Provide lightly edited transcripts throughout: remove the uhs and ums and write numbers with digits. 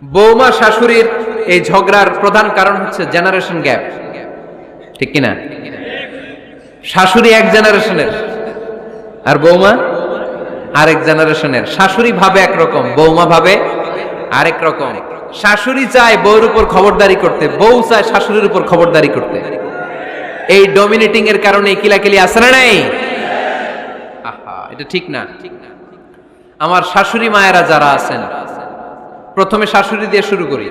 বৌমা শাশুড়ির এই ঝগড়ার প্রধান কারণ হচ্ছে জেনারেশন গ্যাপ, ঠিক কিনা? শাশুড়ি এক জেনারেশনের আর বৌমা আরেক জেনারেশনের। শাশুড়ি ভাবে একরকম, বৌমা ভাবে আরেক রকম। শাশুড়ি চায় বউর উপর খবরদারি করতে, বউ চায় শাশুড়ির উপর খবরদারি করতে। এই ডমিনেটিং এর কারণে কিলাকিলি আছে না নাই? আহা, এটা ঠিক না। আমার শাশুড়ি মায়েরা যারা আছেন, প্রথমে শাশুড়ি দিয়ে শুরু করি।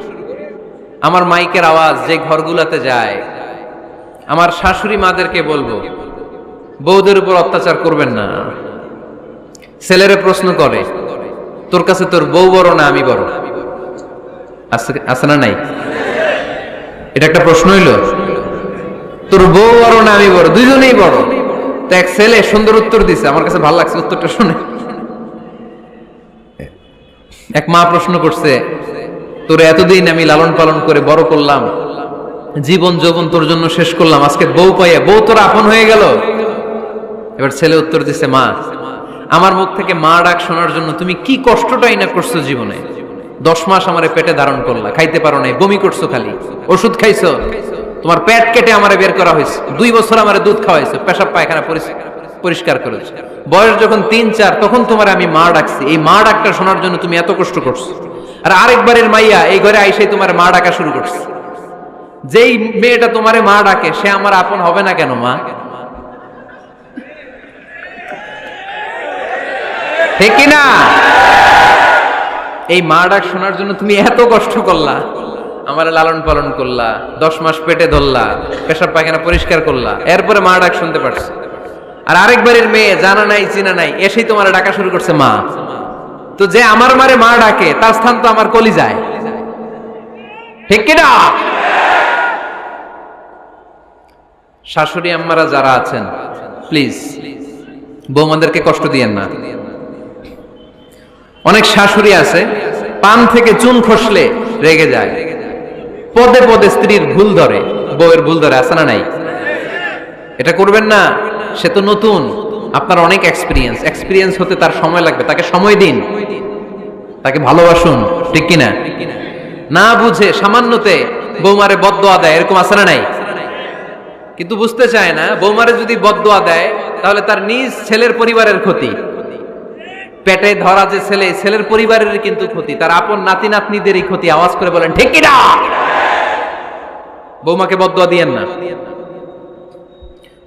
আমার মাইকের আওয়াজ যে ঘরগুলোতে যায়, আমার শাশুড়ি মাদেরকে বলবো, বউদের উপর অত্যাচার করবেন না। ছেলেরে প্রশ্ন করে, তোর কাছে তোর বউ বড় না আমি বড়? আছে না নাই? এটা একটা প্রশ্ন হইল। তোর বউ বড় না আমি বড়? দুইজনেই বড়। তো এক ছেলে সুন্দর উত্তর দিছে, আমার কাছে ভালো লাগছে উত্তরটা শুনে। এক মা প্রশ্ন করছে, তোর এতদিন আমি লালন পালন করে বড় করলাম, জীবন যৌবন তোর জন্য শেষ করলাম, আজকে বউ পাইয়া বউ তোর আপন হয়ে গেল? এবার ছেলে উত্তর দিছে, মা, আমার মুখ থেকে মা ডাক শোনার জন্য তুমি কি কষ্টটাই না করছো জীবনে। 10 মাস আমারে পেটে ধারণ করলা, খাইতে পারো নাই, বমি করছো, খালি ওষুধ খাইছো, তোমার পেট কেটে আমারে বের করা হয়েছে, 2 বছর আমারে দুধ খাওয়াইছো, পেশাব পায়খানা পরিষ্কার করেছো। বয়স যখন 3-4 তখন তোমার আমি মা ডাকছি, এই মা ডাকটা শোনার জন্য তুমি এত কষ্ট করছো। আর আরেকবারের মাইয়া এই ঘরে আইসাই তোমার মা ডাকা শুরু করছে। যেই মেয়েটা তোমারে মা ডাকে সে আমার আপন হবে না কেন মা? ঠিক কিনা? এই মা ডাক শোনার জন্য তুমি এত কষ্ট করলা, আমার লালন পালন করলা, 10 মাস পেটে ধরলা, পেশাব পায়খানা পরিষ্কার করলা, এরপরে মা ডাক শুনতে পারছো। আর আরেকবারের মেয়ে জানা নাই চিনা নাই এসেই তোমার ডাকা শুরু করছে মা। তো যে আমার মারে মা ডাকে তার স্থান তো আমার কলিজায়, ঠিক কিনা? শাশুড়ি আম্মারা যারা আছেন, প্লিজ বৌমাদেরকে কষ্ট দিয়েন না। অনেক শাশুড়ি আছে পান থেকে চুন খসলে রেগে যায়, পদে পদে স্ত্রীর ভুল ধরে, বউয়ের ভুল ধরে, আছে না নাই? এটা করবেন না। সে তো নতুন, আপনার অনেক এক্সপিরিয়েন্স হতে তার সময় লাগবে, তাকে সময় দিন, তাকে ভালোবাসুন, ঠিক কিনা? না বুঝে সামান্যতে বৌমারে বদদোয়া দেয়, এরকম আছে না নাই? কিন্তু বুঝতে চায় না, বৌমারে যদি বদদোয়া দেয় তাহলে তার নিজ ছেলের পরিবারের ক্ষতি, পেটে ধরা যে ছেলে, ছেলের পরিবারের কিন্তু ক্ষতি, তার আপন নাতি নাতনিদেরই ক্ষতি। আওয়াজ করে বলেন ঠিক কিনা? বৌমাকে বদদোয়া দিয়েন না।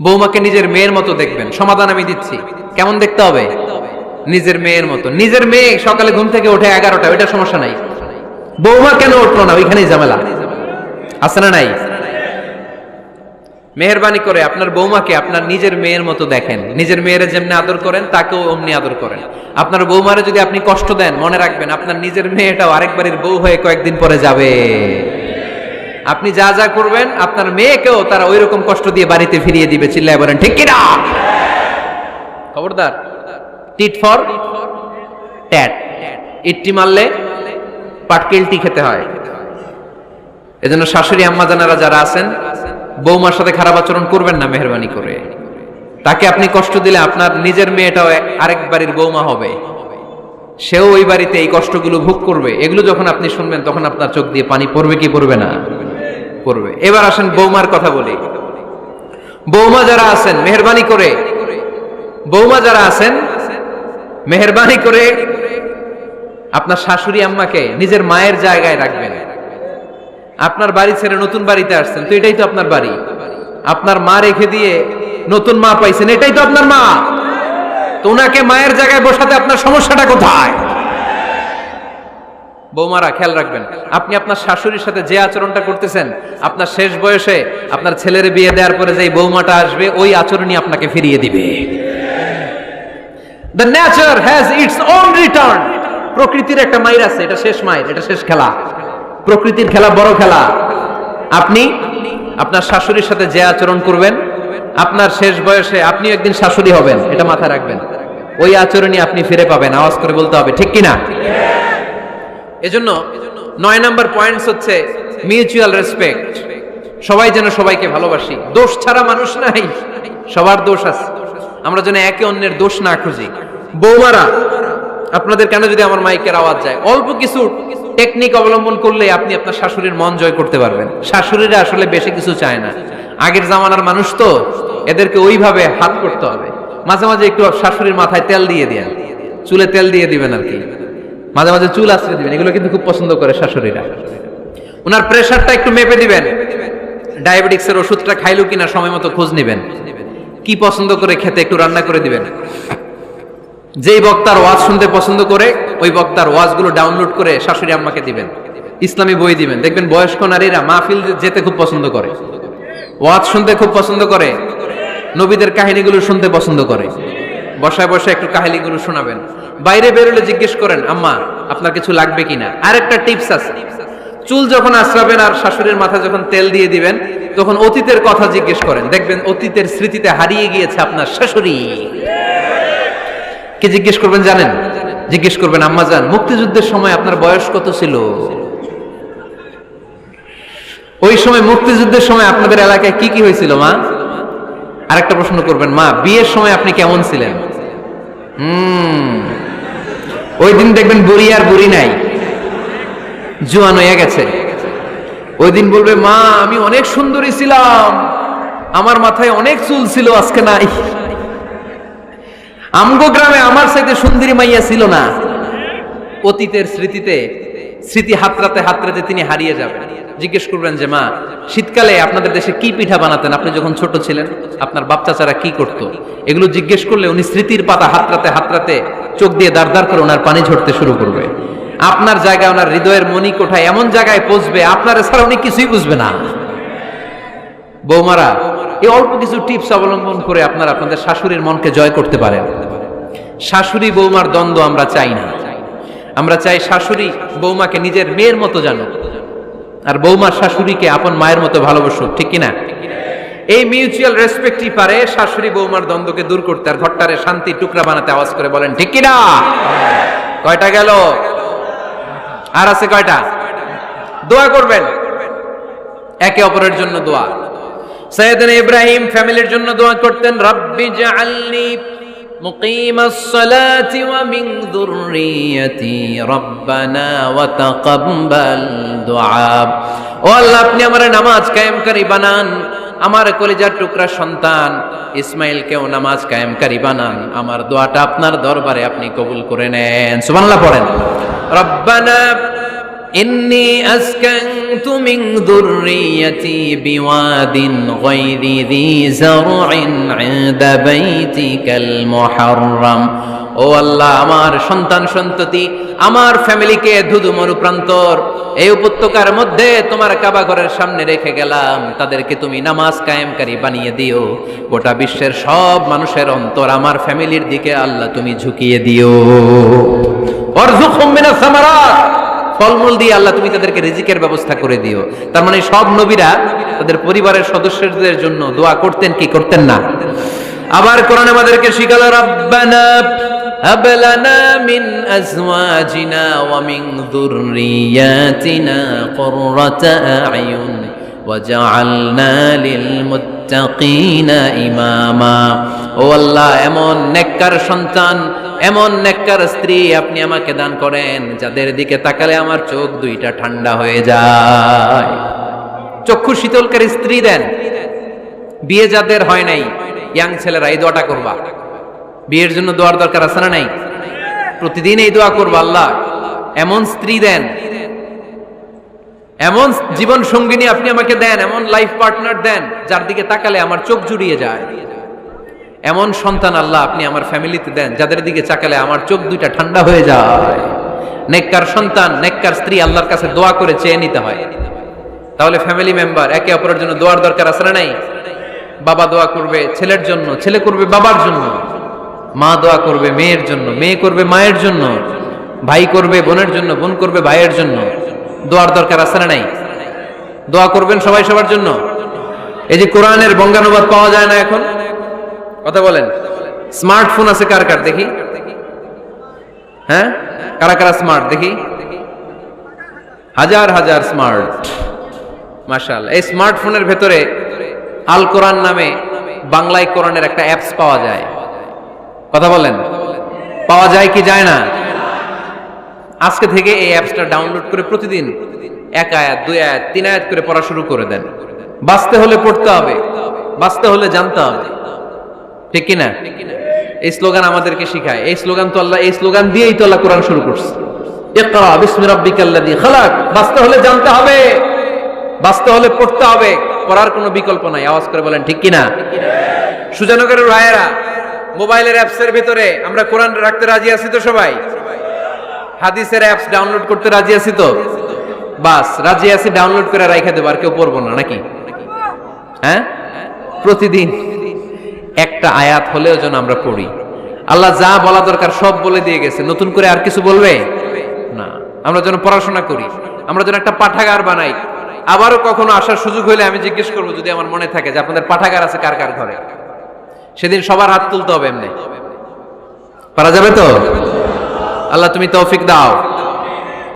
বৌমাকে নিজের মেয়ের মতো দেখবেন। সমাধান আমি দিচ্ছি। কেমন দেখতে হবে? নিজের মেয়ের মতো। নিজের মেয়ে সকালে ঘুম থেকে ওঠে 11টা, ওইটা সমস্যা নাই। বৌমা কেন উঠলো না, ওইখানেই ঝামেলা, আছে না নাই? মেহেরবানি করে আপনার বৌমাকে আপনার নিজের মেয়ের মতো দেখেন। নিজের মেয়ের যেমনি আদর করেন তাকেও অমনি আদর করেন। আপনার বৌমারে যদি আপনি কষ্ট দেন, মনে রাখবেন আপনার নিজের মেয়েটাও আরেকবারের বউ হয়ে কয়েকদিন পরে যাবে। আপনি যা যা করবেন আপনার মেয়েকেও তারা ওই রকম কষ্ট দিয়ে বাড়িতে ফিরিয়ে দিবে। চিল্লায় বলেন ঠিক কিনা? খবরদার, টিট ফর ট্যাট, ইট্টি মারলে পাটকেলটি খেতে হয়। এজন্য শাশুড়ি আম্মা জানারা যারা আছেন, বৌমার সাথে খারাপ আচরণ করবেন না মেহেরবানি করে। তাকে আপনি কষ্ট দিলে আপনার নিজের মেয়েটাও আরেক বাড়ির বৌমা হবে, সেও ওই বাড়িতে এই কষ্টগুলো ভোগ করবে। এগুলো যখন আপনি শুনবেন তখন আপনার চোখ দিয়ে পানি পড়বে কি পড়বে না? পড়বে। এবার আসেন বৌমার কথা বলি। বৌমা যারা আছেন মেহেরবানি করে, বৌমা যারা আছেন মেহেরবানি করে আপনার শাশুড়ি আম্মাকে নিজের মায়ের জায়গায় রাখবেন। আপনার বাড়ি ছেড়ে নতুন বাড়িতে আসছেন, তো এটাই তো আপনার বাড়ি। আপনার মা রেখে দিয়ে নতুন মা পাইছেন, এটাই তো আপনার মা। তো ওনাকে মায়ের জায়গায় বসাতে আপনার সমস্যাটা কোথায়? বৌমারা খেয়াল রাখবেন, আপনি আপনার শাশুড়ির সাথে যে আচরণটা করতেছেন, আপনার শেষ বয়সে আপনার ছেলের বিয়ে দেওয়ার পরে যে বৌমাটা আসবে ওই আচরণই আপনাকে ফিরিয়ে দিবে। The nature has its own return. প্রকৃতির একটা মাইর আছে, এটা শেষ মাইর, এটা শেষ খেলা। প্রকৃতির খেলা বড় খেলা। আপনি আপনার শাশুড়ির সাথে যে আচরণ করবেন, আপনার শেষ বয়সে আপনি একদিন শাশুড়ি হবেন, এটা মাথায় রাখবেন। ওই আচরণই আপনি ফিরে পাবেন। আওয়াজ করে বলতে হবে ঠিক কিনা? এজন্য 9 নম্বর পয়েন্টস হচ্ছে মিউচুয়াল রেসপেক্ট। সবাই যেন সবাইকে ভালোবাসি। দোষ ছাড়া মানুষ নাই, সবার দোষ আছে। আমরা যেন একে অন্যের দোষ না খুঁজি। বৌমারা আপনাদের কেন যদি আমার মাইকের আওয়াজ যায়, অল্প কিছু টেকনিক অবলম্বন করলে আপনি আপনার শাশুড়ির মন জয় করতে পারবেন। শাশুড়িরা আসলে বেশি কিছু চায় না, আগের জামানার মানুষ তো, এদেরকে ওইভাবে হাত করতে হবে। মাঝে মাঝে একটু শাশুড়ির মাথায় তেল দিয়ে দেন, চুলে তেল দিয়ে দিবেন আর কি, মাঝে মাঝে চুল আশ্রয় দিবেন, এগুলো কিন্তু খুব পছন্দ করে শাশুড়িরা। ওনার প্রেশারটা একটু মেপে দিবেন, ডায়াবেটিক্সের ওষুধটা খাইলো কিনা সময় মতো খোঁজ নিবেন, কি পছন্দ করে খেতে একটু রান্না করে দিবেন। যেই বক্তার ওয়াজ শুনতে পছন্দ করে ওই বক্তার ওয়াজগুলো ডাউনলোড করে শাশুড়ি আম্মাকে দিবেন, ইসলামী বই দিবেন। দেখবেন বয়স্ক নারীরা মাহফিল যেতে খুব পছন্দ করে, ওয়াজ শুনতে খুব পছন্দ করে, নবীদের কাহিনীগুলো শুনতে পছন্দ করে। বসায় বসায় একটু কাহিনীগুলো শোনাবেন। বাইরে বেরোলে জিজ্ঞেস করেন, আম্মা আপনার কিছু লাগবে কিনা। আরেকটা টিপস আছে, চুল যখন আশ্রাবেন আর শাশুড়ির মাথা যখন তেল দিয়ে দিবেন, তখন অতীতের কথা জিজ্ঞেস করেন। দেখবেন অতীতের স্মৃতিতে হারিয়ে গিয়েছে আপনার শাশুড়ি। কে জিজ্ঞেস করবেন জানেন? জিজ্ঞেস করবেন, আম্মা জান মুক্তিযুদ্ধের সময় আপনার বয়স কত ছিল? ওই সময় মুক্তিযুদ্ধের সময় আপনাদের এলাকায় কি কি হয়েছিল মা? আরেকটা প্রশ্ন করবেন, মা বিয়ের সময় আপনি কেমন ছিলেন? ওই দিন দেখবেন বুড়ি আর বুড়ি নাই, জোয়ান হয়ে গেছে। ওই দিন বলবে, মা আমি অনেক সুন্দরী ছিলাম, আমার মাথায় অনেক চুল ছিল, আজকে নাই। আমগো গ্রামে আমার সাথে সুন্দরী মাইয়া ছিল না। অতীতের স্মৃতিতে, স্মৃতি হাতরাতে হাতরাতে তিনি হারিয়ে যাবেন। জিজ্ঞেস করবেন যে, মা শীতকালে আপনাদের দেশে কি পিঠা বানাতেন আপনি যখন ছোট ছিলেন, আপনার বাপ চাচারা কি করতো? এগুলো জিজ্ঞেস করলে উনি স্মৃতির পাতা হাতরাতে হাতরাতে চোখ দিয়ে দাঁড় দাঁড় করে ওনার পানি ঝরতে শুরু করবে। আপনার জায়গায় ওনার হৃদয়ের মনি কোঠায় এমন জায়গায় পৌঁছবে, আপনার ছাড়া উনি কিছুই বুঝবে না। বৌমারা, এই অল্প কিছু টিপস অবলম্বন করে আপনারা আপনাদের শাশুড়ির মনকে জয় করতে পারেন। শাশুড়ি বৌমার দ্বন্দ্ব আমরা চাই না, আমরা চাই শাশুড়ি বৌমাকে নিজের মেয়ের মতো জানো, আর বৌমা শাশুড়িকে আপন মায়ের মতো ভালোবাসুক, ঠিক কিনা? এই মিউচুয়াল রেসপেক্টই পারে শাশুড়ি বৌমার দ্বন্দ্বকে দূর করতে, আর ঘরটারে শান্তি টুকরা বানাতে। আওয়াজ করে বলেন ঠিক কিনা? কয়টা গেল? আর আছে কয়টা? দোয়া করবেন একে অপরের জন্য। দোয়া, সাইয়েদনা ইব্রাহিম ফ্যামিলির জন্য দোয়া করতেন, রব্বি জাআলনি মুকিমাস সালাতি ওয়া মিন যুররিয়াতি রব্বানা ওয়া তাকাব্বাল দুআ। ও আল্লাহ, আপনি আমার নামাজ কায়েমকারী বানান, আমার কলিজার টুকরা সন্তান ইসমাইলকেও নামাজ কায়েমকারী বানান, আমার দোয়াটা আপনার দরবারে আপনি কবুল করে নেন। সুবহানাল্লাহ পড়েন। রব্বানা إني أسكنت من ذريتي بواد غير ذي زرع عند بيتك المحرم। ও আল্লাহ, আমার সন্তান সন্ততি, আমার ফ্যামিলিকে ধুধু মরুপ্রান্তর এই উপত্যকার মধ্যে তোমার কাবা ঘরের সামনে রেখে গেলাম, তাদেরকে তুমি নামাজ কায়েমকারী বানিয়ে দিও। গোটা বিশ্বের সব মানুষের অন্তর আমার ফ্যামিলির দিকে আল্লাহ তুমি ঝুঁকিয়ে দিও। ওয়ারযুকহুম মিনাস সামারাত, ফলমূল দিয়ে আল্লাহ তুমি তাদেরকে রিজিকের ব্যবস্থা করে দিও। তার মানে সব নবীরা তাদের পরিবারের সদস্যদের জন্য দোয়া করতেন কি করতেন না? আবার কোরআন আমাদেরকে শিখালো, রব্বানা হাব লানা মিন আজওয়াজিনা ওয়া মিন যুররিয়াতিনা কুররাতা আ'য়ুন ওয়াজআলনা লিল মুত্তাকিনা ইমামা। ও আল্লাহ, এমন নেককার সন্তান, এমন নেককার স্ত্রী আপনি আমাকে দান করেন যাদের দিকে তাকালে আমার চোখ দুইটা ঠান্ডা হয়ে যায়। চক্ষু শীতলকারী স্ত্রী দেন। বিয়ে যাদের হয় নাই, ইয়াং ছেলেরা এই দোয়াটা করবা। বিয়ের জন্য দোয়ার দরকার আছে না নাই? প্রতিদিন এই দোয়া করবা, আল্লাহ এমন স্ত্রী দেন, এমন জীবন সঙ্গিনী আপনি আমাকে দেন, এমন লাইফ পার্টনার দেন যার দিকে তাকালে আমার চোখ জুড়িয়ে যায়। এমন সন্তান আল্লাহ আপনি আমার ফ্যামিলিতে দেন যাদের দিকে তাকালে আমার চোখ দুইটা ঠান্ডা হয়ে যায়। নেককার সন্তান, নেককার স্ত্রী আল্লাহর কাছে দোয়া করে চেয়ে নিতে হয়। তাহলে ফ্যামিলি মেম্বার একে অপরের জন্য দোয়ার দরকার আছে না নাই? বাবা দোয়া করবে ছেলের জন্য, ছেলে করবে বাবার জন্য, মা দোয়া করবে মেয়ের জন্য, মেয়ে করবে মায়ের জন্য, ভাই করবে বোনের জন্য, বোন করবে ভাইয়ের জন্য। দোয়ার দরকার আছে না নাই? দোয়া করবেন সবাই সবার জন্য। এই যে কোরআনের বঙ্গানুবাদ পাওয়া যায় না এখন, কথা বলেন। স্মার্টফোন আছে কার কার দেখি? হ্যাঁ, কারা কারা স্মার্ট দেখি? হাজার হাজার স্মার্ট, মাশাআল্লাহ। এই স্মার্টফোনের ভেতরে আল কোরআন নামে বাংলায় কোরআনের একটা অ্যাপস পাওয়া যায়। কথা বলেন, পাওয়া যায় কি যায় না? আজকে থেকে এই অ্যাপসটা ডাউনলোড করে প্রতিদিন 1 আয়াত 2 আয়াত 3 আয়াত করে পড়া শুরু করে দেন। বাঁচতে হলে পড়তে হবে, বাঁচতে হলে জানতে হবে, ঠিক কি না? এই স্লোগান আমাদেরকে শিখায়। এই স্লোগান তো আল্লাহ, এই স্লোগান দিয়েই তো আল্লাহ কোরআন শুরু করছে, ইকরা বিসমি রাব্বিকাল্লাযী খালাক। বাঁচতে হলে জানতে হবে, বাঁচতে হলে পড়তে হবে, পড়ার কোনো বিকল্প নাই। আওয়াজ করে বলেন ঠিক কি না? সুজানগরের ভাইয়েরা, মোবাইলের অ্যাপসের ভিতরে আমরা কোরআন রাখতে রাজি আছি তো সবাই? হাদিসের অ্যাপস ডাউনলোড করতে রাজি আছি তো? বাস রাজি আছি, ডাউনলোড করে রাইখা দেব, আর কেউ পড়বো না নাকি? হ্যাঁ, প্রতিদিন একটা আয়াত হলেও যেন আমরা পড়ি। আল্লাহ যা বলা দরকার সব বলে দিয়ে গেছে, নতুন করে আর কিছু বলবে না। আমরা যেন পড়াশোনা করি, আমরা যেন একটা পাঠাগার বানাই। আবারও কখনো আসার সুযোগ হলে আমি জিজ্ঞেস করবো, যদি আমার মনে থাকে, যে আপনাদের পাঠাগার আছে কার কার ঘরে। সেদিন সবার হাত তুলতে হবে, এমনি পারা যাবে তো? আল্লাহ তুমি তৌফিক দাও।